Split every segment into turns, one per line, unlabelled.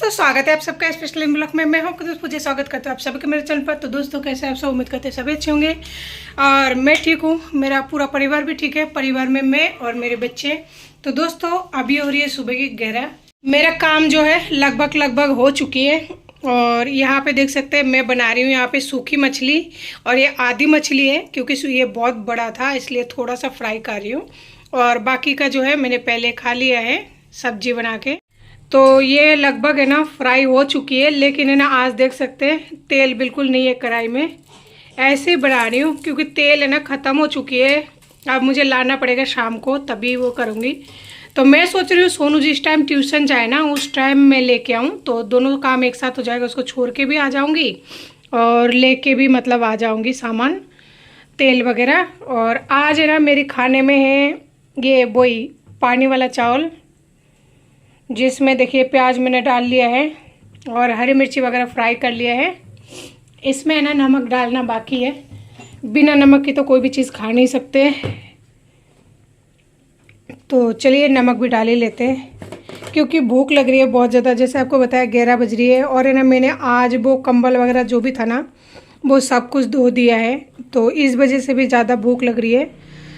दोस्तों स्वागत है आप सबका स्पेशल ब्लॉग में। मैं हूं कुछ मुझे स्वागत करते हैं आप सबके मेरे चैनल पर। तो दोस्तों कैसे आप सब, उम्मीद करते हैं सभी अच्छे होंगे और मैं ठीक हूं, मेरा पूरा परिवार भी ठीक है। परिवार में मैं और मेरे बच्चे। तो दोस्तों अभी हो रही है सुबह की 11। मेरा काम जो है लगभग हो चुकी है और यहाँ पे देख सकते हैं मैं बना रही हूँ यहाँ पे सूखी मछली। और ये आधी मछली है क्योंकि ये बहुत बड़ा था इसलिए थोड़ा सा फ्राई कर रही हूँ। और बाकी का जो है मैंने पहले खा लिया है सब्जी बना के। तो ये लगभग है ना फ्राई हो चुकी है, लेकिन है ना आज देख सकते हैं तेल बिल्कुल नहीं है कढ़ाई में। ऐसे ही बना रही हूँ क्योंकि तेल है ना ख़त्म हो चुकी है। अब मुझे लाना पड़ेगा शाम को तभी वो करूँगी। तो मैं सोच रही हूँ सोनू जिस टाइम ट्यूशन जाए ना उस टाइम मैं लेके आऊँ तो दोनों काम एक साथ हो जाएगा। उसको छोड़ के भी आ जाऊँगी और लेके भी मतलब आ जाऊँगी सामान तेल वगैरह। और आज है ना मेरे खाने में है ये वही पानी वाला चावल जिसमें देखिए प्याज मैंने डाल लिया है और हरी मिर्ची वगैरह फ्राई कर लिया है। इसमें है ना नमक डालना बाकी है, बिना नमक की तो कोई भी चीज़ खा नहीं सकते। तो चलिए नमक भी डाल ही लेते हैं क्योंकि भूख लग रही है बहुत ज़्यादा। जैसे आपको बताया 11 बज रही है और है ना मैंने आज वो कंबल वगैरह जो भी था ना वो सब कुछ धो दिया है, तो इस वजह से भी ज़्यादा भूख लग रही है।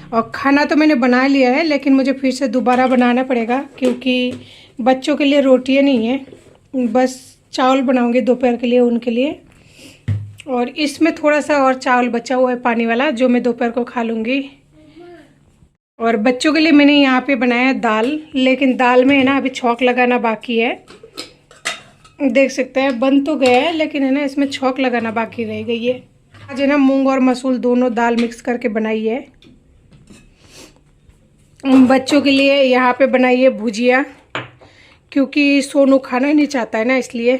और खाना तो मैंने बना लिया है लेकिन मुझे फिर से दोबारा बनाना पड़ेगा क्योंकि बच्चों के लिए रोटियां नहीं है, बस चावल बनाऊंगी दोपहर के लिए उनके लिए। और इसमें थोड़ा सा और चावल बचा हुआ है पानी वाला जो मैं दोपहर को खा लूँगी। और बच्चों के लिए मैंने यहाँ पे बनाया है दाल, लेकिन दाल में है ना अभी छौंक लगाना बाकी है। देख सकते हैं बन तो गया है लेकिन है ना इसमें छौंक लगाना बाकी रह गई है। आज है ना मूंग और मसूर दोनों दाल मिक्स करके बनाई है। बच्चों के लिए यहाँ पे बनाई है भुजिया क्योंकि सोनू खाना नहीं चाहता है ना, इसलिए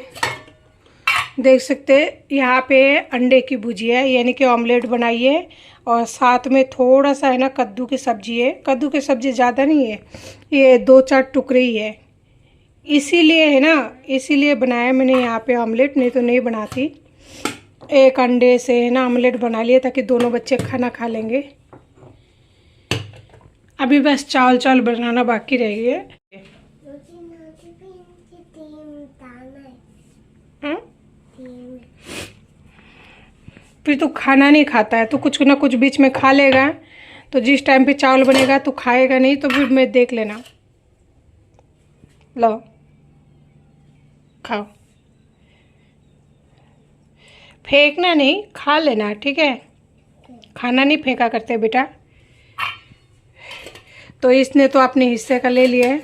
देख सकते हैं यहाँ पे अंडे की भुजिया है यानी कि ऑमलेट बनाई है। और साथ में थोड़ा सा है ना कद्दू की सब्जी है। कद्दू की सब्जी ज़्यादा नहीं है, ये 2-4 टुकड़े ही है, इसीलिए है ना इसीलिए बनाया मैंने यहाँ पे ऑमलेट, नहीं तो नहीं बनाती। एक अंडे से है ना ऑमलेट बना लिया ताकि दोनों बच्चे खाना खा लेंगे। अभी बस चावल बनाना बाकी रह गया है। फिर तो खाना नहीं खाता है तो कुछ ना कुछ बीच में खा लेगा। तो जिस टाइम पे चावल बनेगा तो खाएगा नहीं, तो फिर मैं देख लेना। लो खाओ, फेंकना नहीं, खा लेना, ठीक है। खाना नहीं फेंका करते बेटा। तो इसने तो अपने हिस्से का ले लिया है,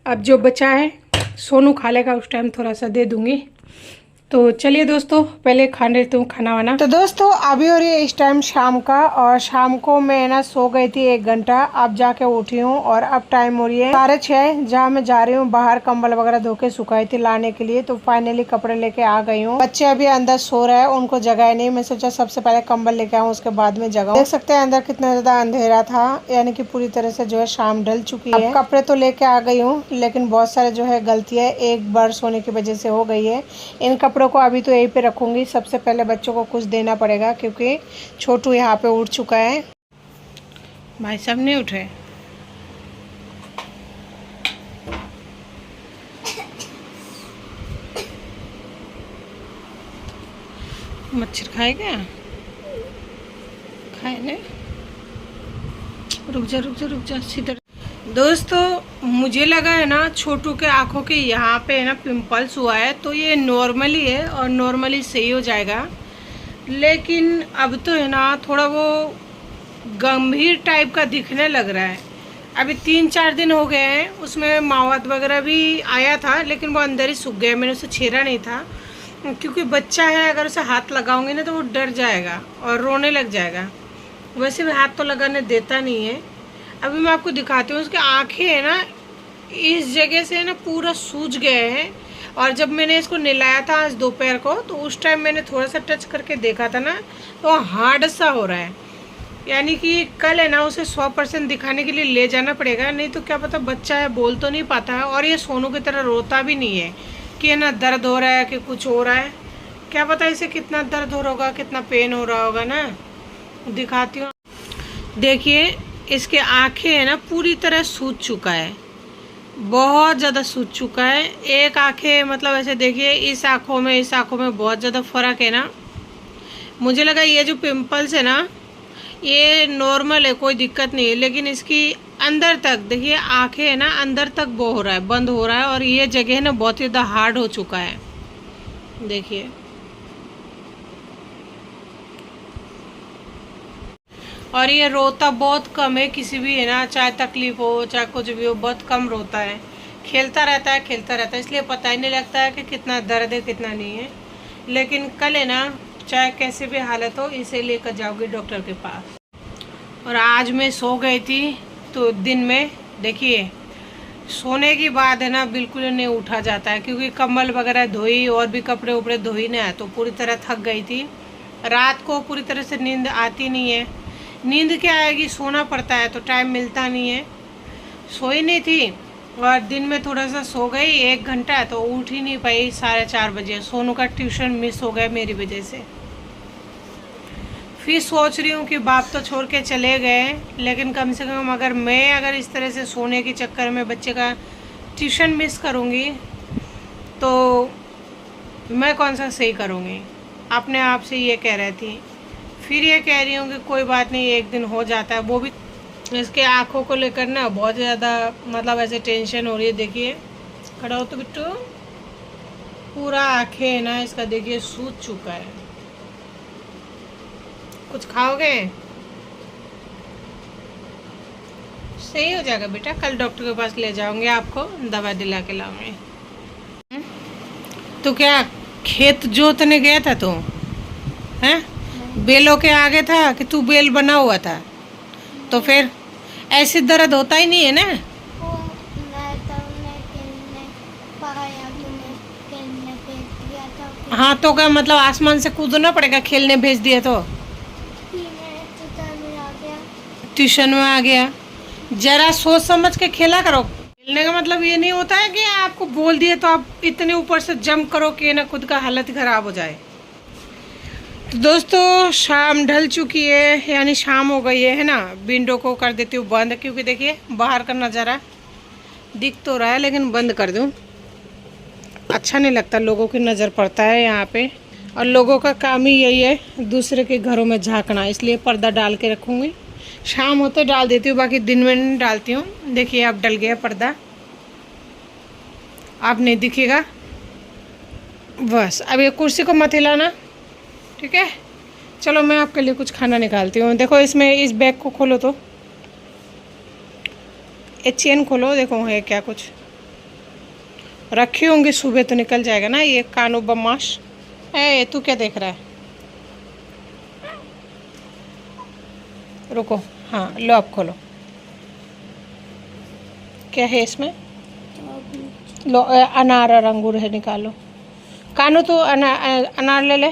अब जो बचा है सोनू खा लेगा, उस टाइम थोड़ा सा दे दूंगी। तो चलिए दोस्तों पहले खा लेती हूँ खाना वाना। तो दोस्तों अभी हो रही है इस टाइम शाम का, और शाम को मैं ना सो गई थी 1 घंटा, अब जाके उठी हूँ और अब टाइम हो रही है 6:30 जहाँ मैं जा रही हूँ बाहर कंबल वगैरह धो के सुखाई थी लाने के लिए। तो फाइनली कपड़े लेके आ गई हूँ। बच्चे अभी अंदर सो रहे हैं, उनको जगाया नहीं, मैं सोचा सबसे पहले कंबल लेके आऊँ उसके बाद में जगाऊं। देख सकते हैं अंदर कितना ज्यादा अंधेरा था, यानी कि पूरी तरह से जो है शाम ढल चुकी है। कपड़े तो लेके आ गई हूँ लेकिन बहुत सारे जो है गलतियाँ एक बार सोने की वजह से हो गई है। इन कपड़ों को अभी तो यहीं पे रखूंगी। सबसे पहले बच्चों को कुछ देना पड़ेगा क्योंकि छोटू यहाँ पे उठ चुका है। भाई साहब नहीं उठे, मच्छर खाएगा, खाए नहीं, रुक जा सीधा। दोस्तों मुझे लगा है ना छोटू के आँखों के यहाँ पे है ना पिंपल्स हुआ है, तो ये नॉर्मली है और नॉर्मली सही हो जाएगा। लेकिन अब तो है ना थोड़ा वो गंभीर टाइप का दिखने लग रहा है। अभी 3-4 दिन हो गए हैं, उसमें मावात वगैरह भी आया था लेकिन वो अंदर ही सूख गया, मैंने उसे छेड़ा नहीं था क्योंकि बच्चा है, अगर उसे हाथ लगाऊंगी ना तो वो डर जाएगा और रोने लग जाएगा। वैसे भी हाथ तो लगाने देता नहीं है। अभी मैं आपको दिखाती हूँ, उसकी आँखें है ना इस जगह से है ना पूरा सूज गए हैं। और जब मैंने इसको नहलाया था आज दोपहर को तो उस टाइम मैंने थोड़ा सा टच करके देखा था ना तो हार्ड सा हो रहा है, यानी कि कल है ना उसे 100% दिखाने के लिए ले जाना पड़ेगा, नहीं तो क्या पता बच्चा है बोल तो नहीं पाता है और ये सोनू की तरह रोता भी नहीं है कि है ना दर्द हो रहा है कि कुछ हो रहा है। क्या पता इसे कितना दर्द हो रहा होगा, कितना पेन हो रहा होगा ना। दिखाती हूँ, देखिए इसके आँखें है ना पूरी तरह सूज चुका है, बहुत ज़्यादा सूज चुका है। एक आंखें मतलब ऐसे देखिए, इस आंखों में बहुत ज़्यादा फर्क है ना। मुझे लगा ये जो पिंपल्स है ना ये नॉर्मल है, कोई दिक्कत नहीं है, लेकिन इसकी अंदर तक देखिए आंखें है ना, अंदर तक वो हो रहा है, बंद हो रहा है, और ये जगह ना बहुत ही ज़्यादा हार्ड हो चुका है। देखिए और ये रोता बहुत कम है, किसी भी है ना, चाहे तकलीफ हो चाहे कुछ भी हो, बहुत कम रोता है। खेलता रहता है, इसलिए पता ही नहीं लगता है कि कितना दर्द है कितना नहीं है। लेकिन कल है ना, चाहे कैसे भी हालत हो, इसे लेकर जाओगे डॉक्टर के पास। और आज मैं सो गई थी तो दिन में देखिए सोने के बाद है ना बिल्कुल नहीं उठा जाता है, क्योंकि कम्बल वगैरह धोई और भी कपड़े उपड़े धोई ना, तो पूरी तरह थक गई थी। रात को पूरी तरह से नींद आती नहीं है। नींद क्या आएगी, सोना पड़ता है तो टाइम मिलता नहीं है। सोई नहीं थी और दिन में थोड़ा सा सो गई 1 घंटा, तो उठ ही नहीं पाई 4:30 बजे। सोनू का ट्यूशन मिस हो गया मेरी वजह से। फिर सोच रही हूँ कि बाप तो छोड़ के चले गए, लेकिन कम से कम अगर इस तरह से सोने के चक्कर में बच्चे का ट्यूशन मिस करूँगी तो मैं कौन सा सही करूँगी। अपने आप से ये कह रही थी, फिर ये कह रही हूँ कि कोई बात नहीं, एक दिन हो जाता है। वो भी इसके आँखों को लेकर ना बहुत ज़्यादा मतलब ऐसे टेंशन हो रही है। देखिए खड़ा हो तो बिट्टू, पूरा आँखें है ना इसका देखिए सूज चुका है। कुछ खाओगे? सही हो जाएगा बेटा, कल डॉक्टर के पास ले जाऊंगे, आपको दवा दिला के लाऊंगे। तो क्या खेत जोतने गया था तू? हैं? बेलों के आगे था कि तू बेल बना हुआ था? तो फिर ऐसे दर्द होता ही नहीं है ना। हाँ तो क्या मतलब आसमान से कूदना पड़ेगा खेलने भेज दिया तो? ट्यूशन में आ गया। जरा सोच समझ के खेला करो। खेलने का मतलब ये नहीं होता है कि आपको बोल दिए तो आप इतने ऊपर से जंप करो कि ना खुद का हालत खराब हो जाए। तो दोस्तों शाम ढल चुकी है, यानी शाम हो गई है ना। विंडो को कर देती हूँ बंद, क्योंकि देखिए बाहर का नज़ारा दिख तो रहा है, लेकिन बंद कर दूँ अच्छा नहीं लगता, लोगों की नज़र पड़ता है यहाँ पे, और लोगों का काम ही यही है दूसरे के घरों में झांकना, इसलिए पर्दा डाल के रखूँगी। शाम होते डाल देती हूँ, बाकी दिन में नहीं डालती हूँ। देखिए अब डल गया पर्दा, अब नहीं दिखेगा। बस अब ये कुर्सी को मत हिलाना, ठीक है। चलो मैं आपके लिए कुछ खाना निकालती हूँ। देखो इसमें इस बैग को खोलो तो, ये चेन खोलो, देखो है क्या कुछ रखी होंगी, सुबह तो निकल जाएगा ना। ये कानो बदमाश है, तू क्या देख रहा है? रुको, हाँ लो आप खोलो, क्या है इसमें? लो अनार और अंगूर है, निकालो। कानू तू अनार ले ले,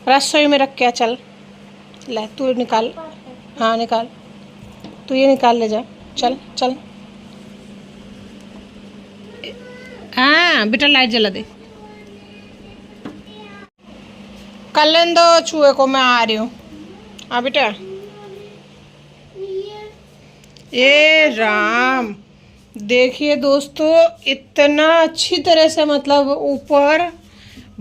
रसोई में रख के चल, ले तू निकाल। हाँ निकाल, तू ये निकाल ले जा, चल चल। हाँ बेटा लाइट जला दे, कर लेने दो चूहे को, मैं आ रही हूँ। हाँ बेटा, ये राम देखिए दोस्तों, इतना अच्छी तरह से मतलब ऊपर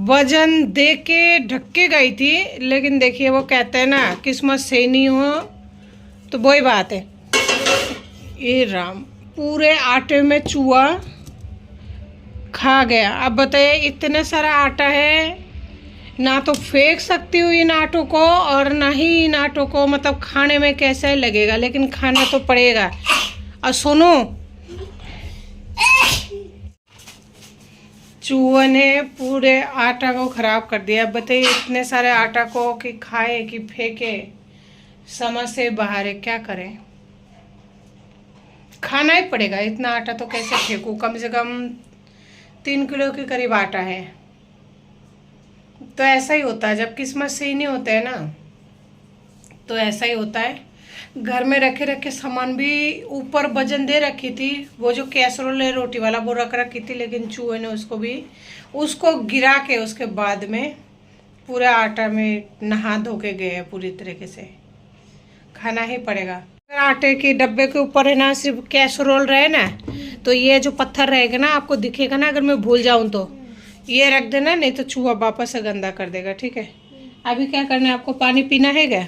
वजन दे के ढक के गई थी, लेकिन देखिए वो कहते हैं ना किस्मत सही नहीं हो तो वही बात है। ये राम पूरे आटे में चूहा खा गया। अब बताइए इतना सारा आटा है, ना तो फेंक सकती हूँ इन आटों को, और ना ही इन आटों को मतलब खाने में कैसा लगेगा, लेकिन खाना तो पड़ेगा। और सुनो, चूहे ने पूरे आटा को खराब कर दिया। बताइए इतने सारे आटा को कि खाए कि फेंके, समझ से बाहर है, क्या करें। खाना ही पड़ेगा, इतना आटा तो कैसे फेंकूं। कम से कम 3 किलो के करीब आटा है। तो ऐसा ही होता है जब किस्मत सही नहीं होता है ना, तो ऐसा ही होता है। घर में रखे रखे सामान भी ऊपर वजन दे रखी थी, वो जो कैसरोल है रोटी वाला वो रख रखी थी, लेकिन चूहे ने उसको गिरा के उसके बाद में पूरा आटा में नहा धो के गए पूरी तरीके से। खाना ही पड़ेगा। अगर आटे के डब्बे के ऊपर है ना सिर्फ कैसरोल रहे ना, तो ये जो पत्थर रहेगा ना आपको दिखेगा ना, अगर मैं भूल जाऊँ तो ये रख देना, नहीं तो चूहा वापस से गंदा कर देगा, ठीक है। अभी क्या करना है आपको, पानी पीना है क्या?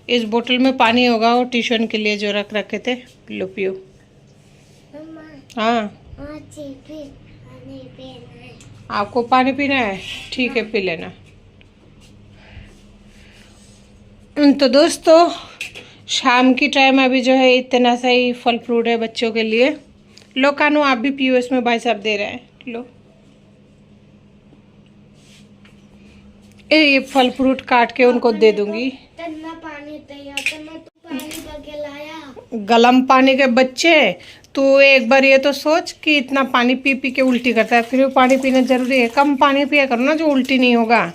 इस बोतल में पानी होगा, वो ट्यूशन के लिए जो रख रखे थे, लो पियो। हाँ आपको पानी पीना है, ठीक है पी लेना। तो दोस्तों शाम की टाइम अभी जो है इतना सा ही फल फ्रूट है बच्चों के लिए। लो कानू आप भी पियो, इसमें भाई साहब दे रहे हैं, लो। ये फल फ्रूट काट के उनको दे दूंगी। गलम पानी के बच्चे, तो एक बार ये तो सोच कि इतना पानी पी पी के उल्टी करता है, फिर भी पानी पीना जरूरी है। कम पानी पिया करो ना, जो उल्टी नहीं होगा।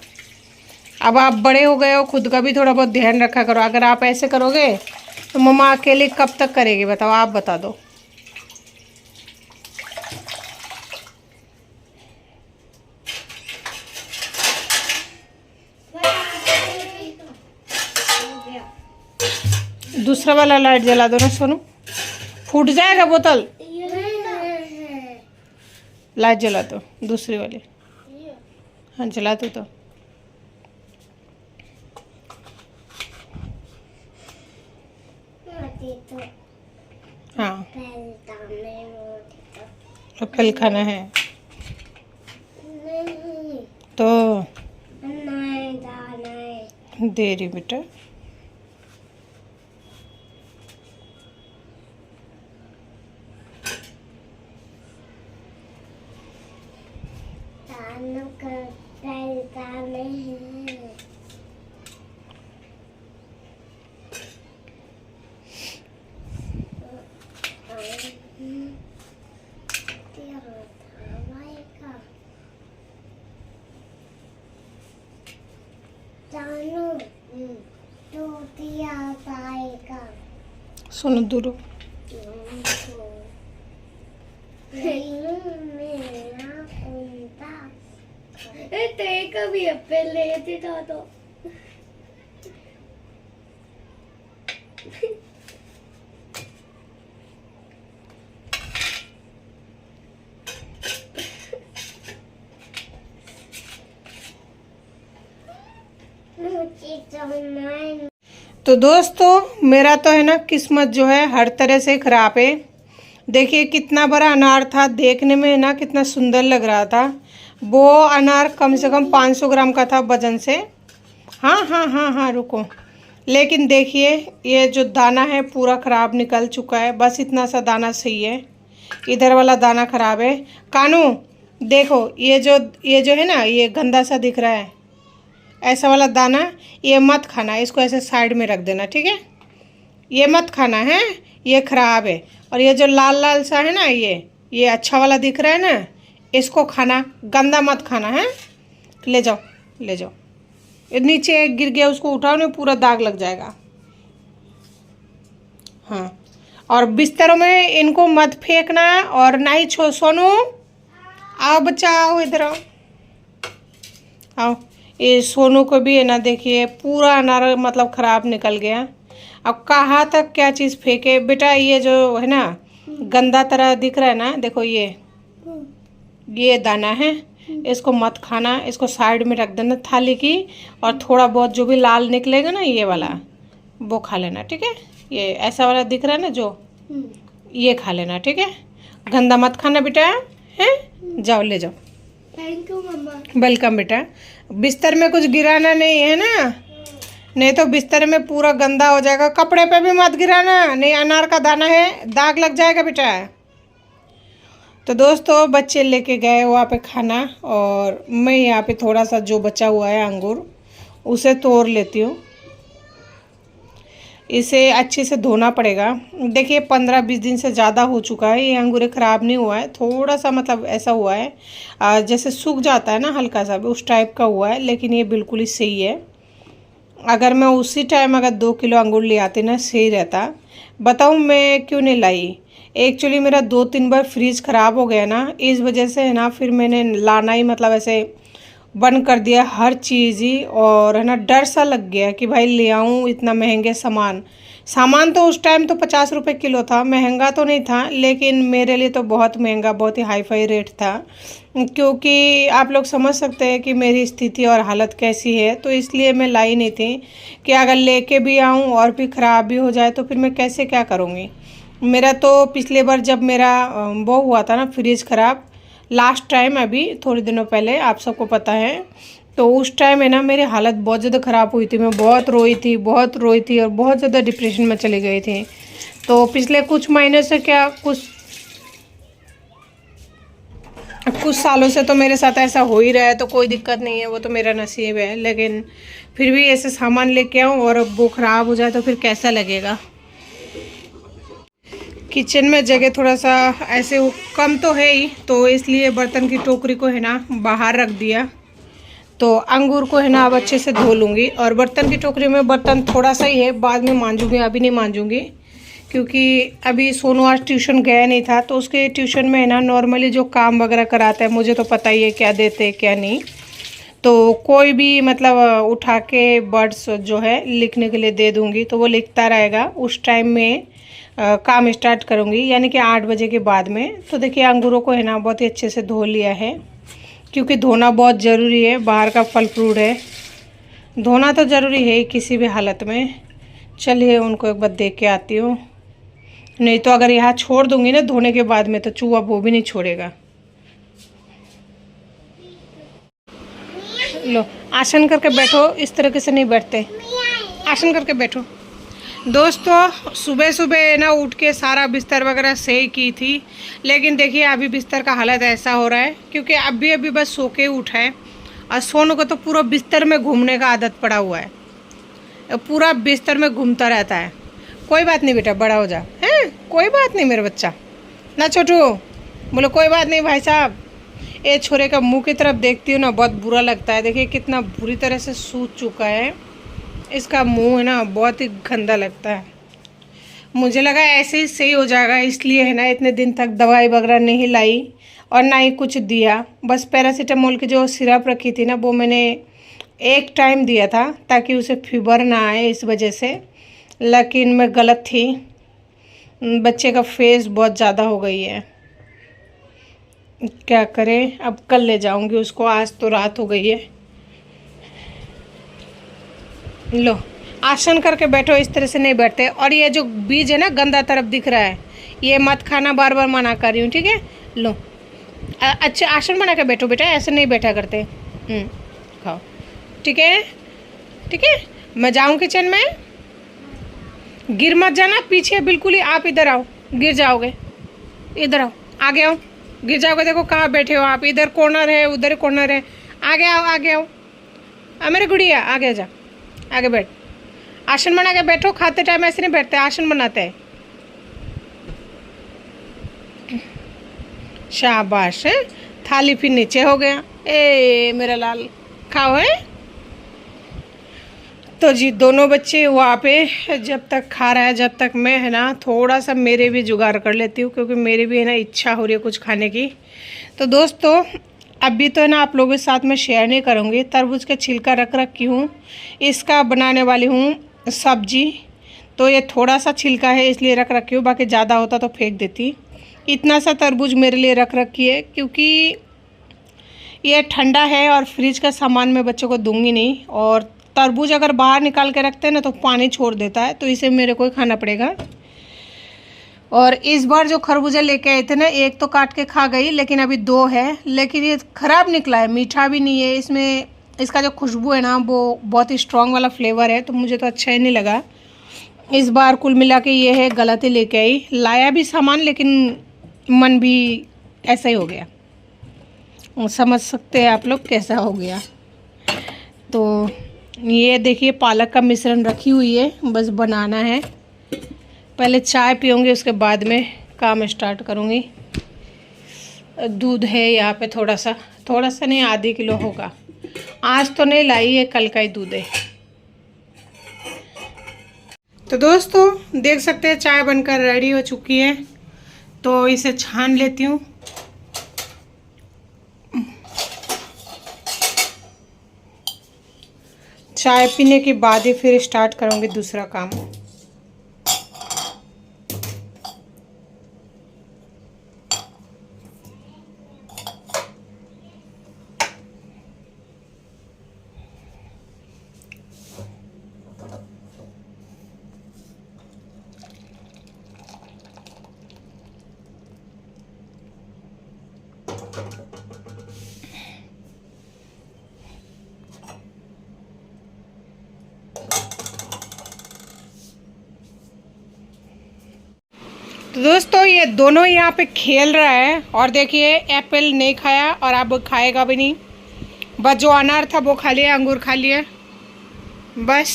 अब आप बड़े हो गए हो, खुद का भी थोड़ा बहुत ध्यान रखा करो। अगर आप ऐसे करोगे तो मम्मा अकेले कब तक करेगी बताओ, आप बता दो। दूसरा वाला लाइट जला दो ना सोनू, फूट जाएगा बोतल। लाइट जला दो दूसरी वाली, हाँ जला दो तो। हाँ एप्पल खाना है तो दे रही बेटा। सुनो दूर
कभी एप्पल लेते था तो
तो दोस्तों मेरा तो है ना किस्मत जो है हर तरह से खराब है। देखिए कितना बड़ा अनार था, देखने में ना कितना सुंदर लग रहा था। वो अनार कम से कम 500 ग्राम का था वजन से। हाँ हाँ हाँ हाँ रुको, लेकिन देखिए ये जो दाना है पूरा ख़राब निकल चुका है। बस इतना सा दाना सही है, इधर वाला दाना ख़राब है। कानू देखो ये जो है ना, ये गंदा सा दिख रहा है, ऐसा वाला दाना ये मत खाना, इसको ऐसे साइड में रख देना, ठीक है। ये मत खाना है, ये ख़राब है। और ये जो लाल लाल सा है ना, ये अच्छा वाला दिख रहा है ना, इसको खाना, गंदा मत खाना है। ले जाओ ले जाओ, नीचे एक गिर गया उसको उठाओ ना, पूरा दाग लग जाएगा। हाँ और बिस्तरों में इनको मत फेंकना, और ना ही सोनू आओ बच्चा आओ इधर आओ आओ। ये सोनू को भी है ना, देखिए पूरा अनार मतलब ख़राब निकल गया। अब कहाँ तक क्या चीज़ फेंके बेटा। ये जो है ना गंदा तरह दिख रहा है ना, देखो ये दाना है, इसको मत खाना, इसको साइड में रख देना थाली की। और थोड़ा बहुत जो भी लाल निकलेगा ना ये वाला, वो खा लेना, ठीक है। ये ऐसा वाला दिख रहा है ना जो, ये खा लेना, ठीक है। गंदा मत खाना बेटा, है जाओ ले जाओ।
Thank you mamma.
वेलकम बेटा। बिस्तर में कुछ गिराना नहीं है ना, नहीं तो बिस्तर में पूरा गंदा हो जाएगा। कपड़े पे भी मत गिराना, नहीं अनार का दाना है, दाग लग जाएगा बेटा। तो दोस्तों बच्चे लेके गए वहाँ पे खाना, और मैं यहाँ पे थोड़ा सा जो बचा हुआ है अंगूर उसे तोड़ लेती हूँ। इसे अच्छे से धोना पड़ेगा। देखिए 15-20 दिन से ज़्यादा हो चुका है, ये अंगूर ख़राब नहीं हुआ है, थोड़ा सा मतलब ऐसा हुआ है जैसे सूख जाता है ना हल्का सा, भी उस टाइप का हुआ है, लेकिन ये बिल्कुल ही सही है। अगर मैं उसी टाइम अगर 2 किलो अंगूर ले आती ना, सही रहता। बताऊँ मैं क्यों नहीं लाई। एक्चुअली मेरा 2-3 बार फ्रिज ख़राब हो गया ना, इस वजह से है ना, फिर मैंने लाना ही मतलब ऐसे बंद कर दिया हर चीज़ ही। और है ना डर सा लग गया कि भाई ले आऊँ इतना महंगे सामान, सामान तो उस टाइम तो 50 रुपये किलो था, महंगा तो नहीं था, लेकिन मेरे लिए तो बहुत महंगा, बहुत ही हाई फाई रेट था। क्योंकि आप लोग समझ सकते हैं कि मेरी स्थिति और हालत कैसी है, तो इसलिए मैं लाई नहीं थी कि अगर लेके भी आऊँ और भी ख़राब भी हो जाए तो फिर मैं कैसे क्या करूँगी। मेरा तो पिछले बार जब मेरा वो हुआ था ना फ्रिज ख़राब, लास्ट टाइम अभी थोड़े दिनों पहले, आप सबको पता है, तो उस टाइम है ना मेरी हालत बहुत ज़्यादा ख़राब हुई थी। मैं बहुत रोई थी और बहुत ज़्यादा डिप्रेशन में चली गई थी। तो पिछले कुछ महीने से क्या कुछ सालों से तो मेरे साथ ऐसा हो ही रहा है, तो कोई दिक्कत नहीं है, वो तो मेरा नसीब है। लेकिन फिर भी ऐसे सामान लेके आऊँ और वो ख़राब हो जाए तो फिर कैसा लगेगा। किचन में जगह थोड़ा सा ऐसे कम तो है ही, तो इसलिए बर्तन की टोकरी को है ना बाहर रख दिया। तो अंगूर को है ना अब अच्छे से धो लूँगी, और बर्तन की टोकरी में बर्तन थोड़ा सा ही है, बाद में मांजूंगी, अभी नहीं मांजूंगी। क्योंकि अभी सोनू आज ट्यूशन गया नहीं था, तो उसके ट्यूशन में है ना नॉर्मली जो काम वगैरह कराता है, मुझे तो पता ही है क्या देते क्या नहीं। तो कोई भी मतलब उठा के वर्ड्स जो है लिखने के लिए दे दूँगी, तो वो लिखता रहेगा। उस टाइम में काम स्टार्ट करूँगी, यानी कि 8 बजे के बाद में। तो देखिए अंगूरों को है ना बहुत ही अच्छे से धो लिया है, क्योंकि धोना बहुत ज़रूरी है, बाहर का फल फ्रूट है, धोना तो ज़रूरी है किसी भी हालत में। चलिए उनको एक बार देख के आती हूँ, नहीं तो अगर यहाँ छोड़ दूँगी ना धोने के बाद में तो चूहा वो भी नहीं छोड़ेगा। लो आसन करके बैठो, इस तरीके से नहीं बैठते, आसन करके बैठो। दोस्तों सुबह सुबह ना उठ के सारा बिस्तर वगैरह सही की थी, लेकिन देखिए अभी बिस्तर का हालत ऐसा हो रहा है, क्योंकि अभी अभी बस सो के उठा है, और सोनू को तो पूरा बिस्तर में घूमने का आदत पड़ा हुआ है, पूरा बिस्तर में घूमता रहता है। कोई बात नहीं बेटा, बड़ा हो जा, हैं कोई बात नहीं मेरा बच्चा, ना छोटू, बोलो कोई बात नहीं भाई साहब। ये छोरे का मुंह की तरफ देखती हूँ ना बहुत बुरा लगता है, देखिए कितना बुरी तरह से सूज चुका है इसका मुंह, है ना बहुत ही गंदा लगता है। मुझे लगा ऐसे ही सही हो जाएगा, इसलिए है ना इतने दिन तक दवाई वगैरह नहीं लाई और ना ही कुछ दिया। बस पैरासीटामोल की जो सिरप रखी थी ना वो मैंने एक टाइम दिया था, ताकि उसे फीवर ना आए इस वजह से, लेकिन मैं गलत थी। बच्चे का फेस बहुत ज़्यादा हो गई है, क्या करें, अब कल ले जाऊंगी उसको, आज तो रात हो गई है। लो आसन करके बैठो, इस तरह से नहीं बैठते। और ये जो बीज है ना गंदा तरफ दिख रहा है, ये मत खाना, बार बार मना कर रही हूँ, ठीक है। लो अच्छा आसन बना के बैठो बेटा, ऐसे नहीं बैठा करते। खाओ, ठीक है ठीक है। मैं जाऊँ किचन में, गिर मत जाना पीछे बिल्कुल ही, आप इधर आओ, गिर जाओगे, इधर आओ, आगे आओ, गिर जाओगे। देखो कहाँ बैठे हो आप, इधर कॉर्नर है उधर कॉर्नर है, आगे आओ आगे आओ, मेरे गुड़िया आगे जा, आगे बैठ, आसन बना के बैठो। खाते टाइम ऐसे नहीं बैठते, आसन बनाते हैं। शाबाश है, थाली फिर नीचे हो गया, ए मेरा लाल, खाओ है। तो जी दोनों बच्चे वहाँ पे जब तक खा रहा है, जब तक मैं है ना थोड़ा सा मेरे भी जुगाड़ कर लेती हूँ, क्योंकि मेरी भी है ना इच्छा हो रही है कुछ खाने की। तो दोस्तों अभी तो है ना आप लोगों के साथ में शेयर नहीं करूँगी, तरबूज का छिलका रख रखी हूँ, इसका बनाने वाली हूँ सब्जी। तो ये थोड़ा सा छिलका है इसलिए रख रखी हूँ, बाकी ज़्यादा होता तो फेंक देती। इतना सा तरबूज मेरे लिए रख रखी है, क्योंकि ये ठंडा है और फ्रिज का सामान मैं बच्चों को दूंगी नहीं। और तरबूज अगर बाहर निकाल के रखते हैं ना तो पानी छोड़ देता है, तो इसे मेरे को ही खाना पड़ेगा। और इस बार जो खरबूजा लेके आए थे ना, एक तो काट के खा गई, लेकिन अभी 2 है, लेकिन ये ख़राब निकला है, मीठा भी नहीं है, इसमें इसका जो खुशबू है ना वो बहुत ही स्ट्रॉन्ग वाला फ्लेवर है, तो मुझे तो अच्छा ही नहीं लगा। इस बार कुल मिला के ये है गलत ही लेके आई, लाया भी सामान लेकिन मन भी ऐसा ही हो गया, समझ सकते हैं आप लोग कैसा हो गया। तो ये देखिए पालक का मिश्रण रखी हुई है, बस बनाना है। पहले चाय पीऊँगी, उसके बाद में काम स्टार्ट करूँगी। दूध है यहाँ पे थोड़ा सा नहीं, आधी किलो होगा, आज तो नहीं लाई है, कल का ही दूध है। तो दोस्तों देख सकते हैं चाय बनकर रेडी हो चुकी है, तो इसे छान लेती हूँ। चाय पीने के बाद ही फिर स्टार्ट करूँगी दूसरा काम। तो दोस्तों ये दोनों यहाँ पे खेल रहा है और देखिए एप्पल नहीं खाया और अब खाएगा भी नहीं। बस जो अनार था वो खा लिया, अंगूर खा लिया। बस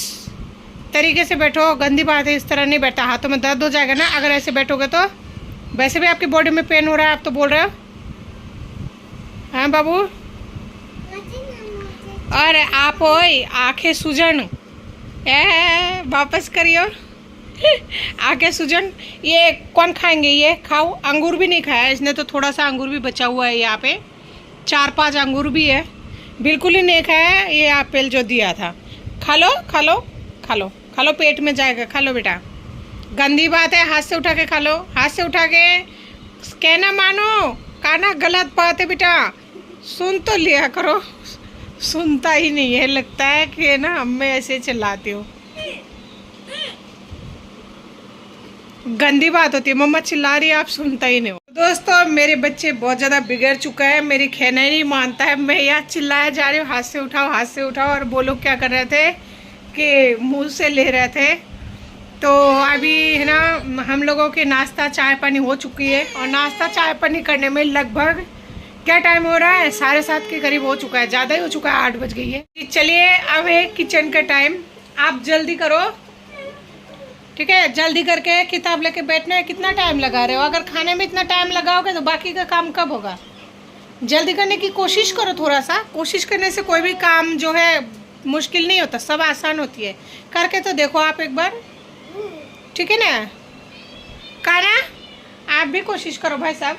तरीके से बैठो, गंदी बात है, इस तरह नहीं बैठा, हाथों में दर्द हो जाएगा ना अगर ऐसे बैठोगे तो। वैसे भी आपकी बॉडी में पेन हो रहा है, आप तो बोल रहे हो। हाँ बाबू, और आप ओए आंखें सूजन वापस करियो आंखें सूजन। ये कौन खाएंगे, ये खाओ। अंगूर भी नहीं खाया इसने, तो थोड़ा सा अंगूर भी बचा हुआ है यहाँ पे, 4-5 अंगूर भी है। बिल्कुल ही नहीं खाया है ये एप्पल जो दिया था। खा लो खा लो खा लो खा लो, पेट में जाएगा, खा लो बेटा। गंदी बात है, हाथ से उठा के खा लो, हाथ से उठा के। कहना मानो, कहना गलत बात है बेटा। सुन तो लिया करो, सुनता ही नहीं है, लगता है कि ना मैं ऐसे चिल्लाती हूँ। गंदी बात होती है, मम्मा चिल्ला रही है, आप सुनता ही नहीं हो। दोस्तों मेरे बच्चे बहुत ज़्यादा बिगड़ चुका है, मेरी कहना ही नहीं मानता है। मैं यहाँ चिल्लाया जा रही हूँ, हाथ से उठाओ हाथ से उठाओ, और वो लोग क्या कर रहे थे कि मुंह से ले रहे थे। तो अभी है ना हम लोगों के नाश्ता चाय पानी हो चुकी है, और नाश्ता चाय पानी करने में लगभग क्या टाइम हो रहा है, 7:30 के करीब हो चुका है, ज़्यादा ही हो चुका है, 8 बज गई है। चलिए अब है किचन का टाइम, आप जल्दी करो, ठीक है। जल्दी करके किताब लेके बैठना है। कितना टाइम लगा रहे हो, अगर खाने में इतना टाइम लगाओगे तो बाकी का काम कब होगा। जल्दी करने की कोशिश करो, थोड़ा सा कोशिश करने से कोई भी काम जो है मुश्किल नहीं होता, सब आसान होती है। करके तो देखो आप एक बार, ठीक है ना। काना आप भी कोशिश करो भाई साहब,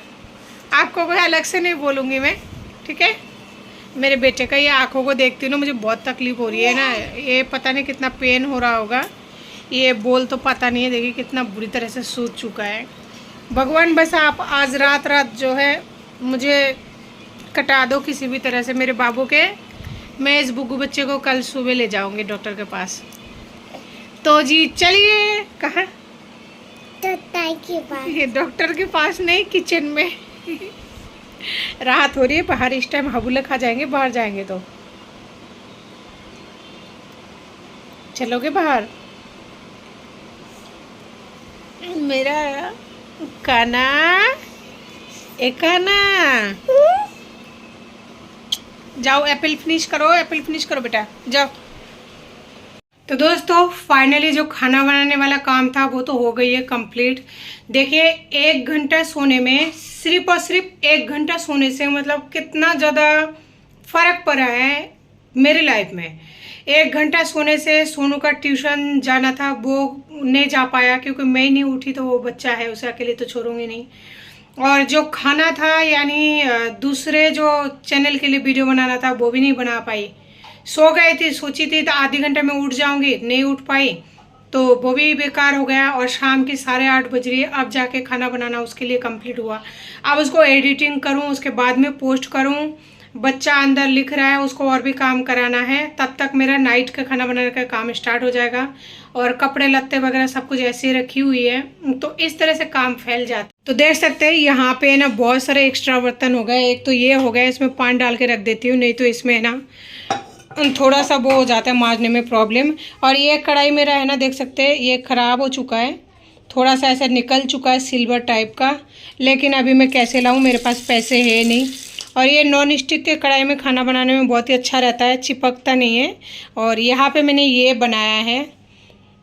आपको कोई अलग से नहीं बोलूँगी मैं, ठीक है। मेरे बेटे का ये आँखों को देखती हूँ ना, मुझे बहुत तकलीफ़ हो रही है ना, ये पता नहीं कितना पेन हो रहा होगा। ये बोल तो पता नहीं है, देखिए कितना बुरी तरह से सूज चुका है। भगवान बस आप आज रात जो है मुझे कटा दो किसी भी तरह से मेरे बाबू के। मैं इस बुग्गू बच्चे को कल सुबह ले जाऊंगी डॉक्टर के पास। तो जी चलिए, कहाँ ये डॉक्टर के पास नहीं, किचन में राहत हो रही है। बाहर इस टाइम हबूले खा जाएंगे, बाहर जाएंगे तो। चलोगे बाहर मेरा काना, एक काना, जाओ एप्पल फिनिश करो, एप्पल फिनिश करो बेटा, जाओ। तो दोस्तों फाइनली जो खाना बनाने वाला काम था वो तो हो गई है कंप्लीट। देखिए 1 घंटा सोने में, सिर्फ और सिर्फ 1 घंटा सोने से मतलब कितना ज़्यादा फ़र्क पड़ा है मेरी लाइफ में। 1 घंटा सोने से सोनू का ट्यूशन जाना था, वो नहीं जा पाया क्योंकि मैं ही नहीं उठी, तो वो बच्चा है उसे अकेले तो छोड़ूंगी नहीं। और जो खाना था यानी दूसरे जो चैनल के लिए वीडियो बनाना था वो भी नहीं बना पाई। सो गई थी, सोची थी तो आधे घंटे में उठ जाऊंगी, नहीं उठ पाई तो वो भी बेकार हो गया। और शाम की 8:30 बज रही है, अब जाके खाना बनाना उसके लिए कंप्लीट हुआ। अब उसको एडिटिंग करूं, उसके बाद में पोस्ट करूं। बच्चा अंदर लिख रहा है, उसको और भी काम कराना है, तब तक मेरा नाइट का खाना बनाने का काम स्टार्ट हो जाएगा। और कपड़े लत्ते वगैरह सब कुछ ऐसे ही रखी हुई है, तो इस तरह से काम फैल जाता है। तो देख सकते हैं यहाँ पे ना बहुत सारे एक्स्ट्रा बर्तन हो गए। एक तो ये हो गया, इसमें पानी डाल के रख देती हूँ, नहीं तो इसमें ना थोड़ा सा वो हो जाता है मारने में प्रॉब्लम। और ये कढ़ाई मेरा है ना, देख सकते हैं ये ख़राब हो चुका है, थोड़ा सा ऐसा निकल चुका है सिल्वर टाइप का, लेकिन अभी मैं कैसे लाऊं, मेरे पास पैसे है नहीं। और ये नॉन स्टिक के कढ़ाई में खाना बनाने में बहुत ही अच्छा रहता है, चिपकता नहीं है। और यहाँ पे मैंने ये बनाया है,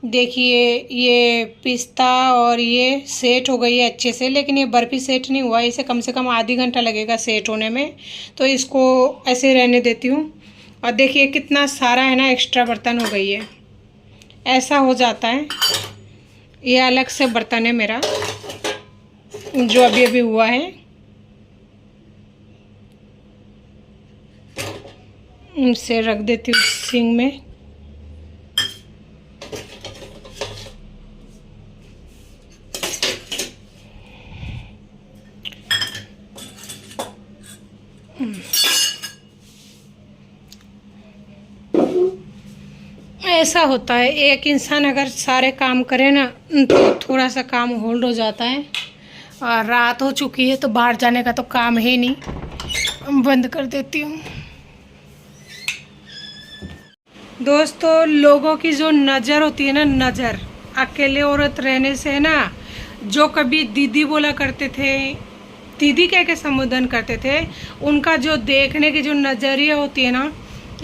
देखिए ये पिस्ता और ये सेट हो गई है अच्छे से, लेकिन ये बर्फ़ी सेट नहीं हुआ, इसे कम से कम आधी घंटा लगेगा सेट होने में, तो इसको ऐसे रहने देती हूँ। और देखिए कितना सारा है ना एक्स्ट्रा बर्तन हो गई है, ऐसा हो जाता है। ये अलग से बर्तन है मेरा जो अभी अभी हुआ है, इसे रख देती हूँ सिंक में। ऐसा होता है, एक इंसान अगर सारे काम करे ना तो थोड़ा सा काम होल्ड हो जाता है। और रात हो चुकी है तो बाहर जाने का तो काम है नहीं, बंद कर देती हूँ। दोस्तों, लोगों की जो नज़र होती है ना, नज़र, अकेले औरत रहने से ना, जो कभी दीदी बोला करते थे, दीदी कह के संबोधन करते थे, उनका जो देखने की जो नज़रिया होती है ना,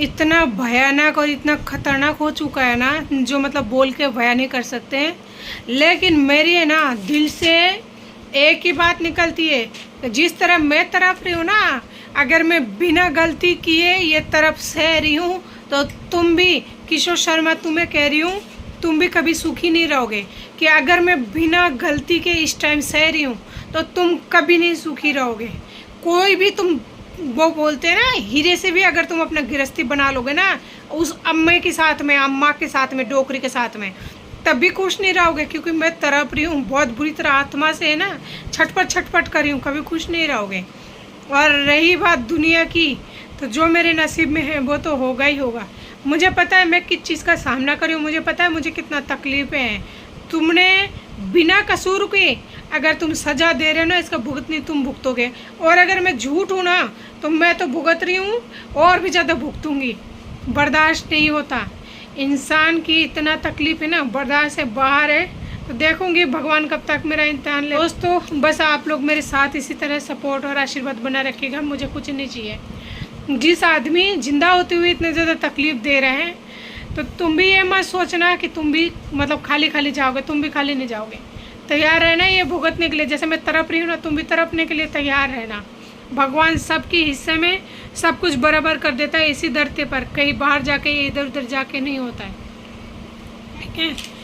इतना भयानक और इतना खतरनाक हो चुका है ना, जो मतलब बोल के बयान नहीं कर सकते हैं। लेकिन मेरी है ना, दिल से एक ही बात निकलती है, जिस तरह मैं तड़प रही हूँ ना, अगर मैं बिना गलती किए ये तरफ सह रही हूँ, तो तुम भी, किशोर शर्मा तुम्हें कह रही हूँ, तुम भी कभी सुखी नहीं रहोगे। कि अगर मैं बिना गलती के इस टाइम सह रही हूँ, तो तुम कभी नहीं सुखी रहोगे। कोई भी तुम, वो बोलते हैं ना, हीरे से भी अगर तुम अपना गृहस्थी बना लोगे ना, उस अम्मा के साथ में, अम्मा के साथ में, डोकरी के साथ में, तब भी खुश नहीं रहोगे। क्योंकि मैं तड़प रही हूँ बहुत बुरी तरह, आत्मा से है ना, छटपट कर रही हूँ, कभी खुश नहीं रहोगे। और रही बात दुनिया की, तो जो मेरे नसीब में है वो तो होगा ही होगा। मुझे पता है मैं किस चीज़ का सामना कर रही हूँ, मुझे पता है मुझे कितना तकलीफ़ें हैं। तुमने बिना कसूर के अगर तुम सज़ा दे रहे हो ना, इसका भुगतनी तुम भुगतोगे। और अगर मैं झूठ हूँ ना, तो मैं तो भुगत रही हूँ और भी ज़्यादा भुगतूँगी। बर्दाश्त नहीं होता इंसान की, इतना तकलीफ़ है ना, बर्दाश्त से बाहर है। तो देखूंगी भगवान कब तक मेरा इम्तिहान ले। दोस्तों, बस आप लोग मेरे साथ इसी तरह सपोर्ट और आशीर्वाद बना रखिएगा, मुझे कुछ नहीं चाहिए। जिस आदमी जिंदा होते हुए इतने ज़्यादा तकलीफ़ दे रहे हैं, तो तुम भी ये मत सोचना कि तुम भी मतलब खाली खाली जाओगे, तुम भी खाली नहीं जाओगे। तैयार रहना ये भुगतने के लिए, जैसे मैं तड़प रही हूँ ना, तुम भी तड़पने के लिए तैयार रहना। भगवान सबके हिस्से में सब कुछ बराबर कर देता है इसी धरती पर, कहीं बाहर जाके इधर उधर जाके नहीं होता है, ठीक है।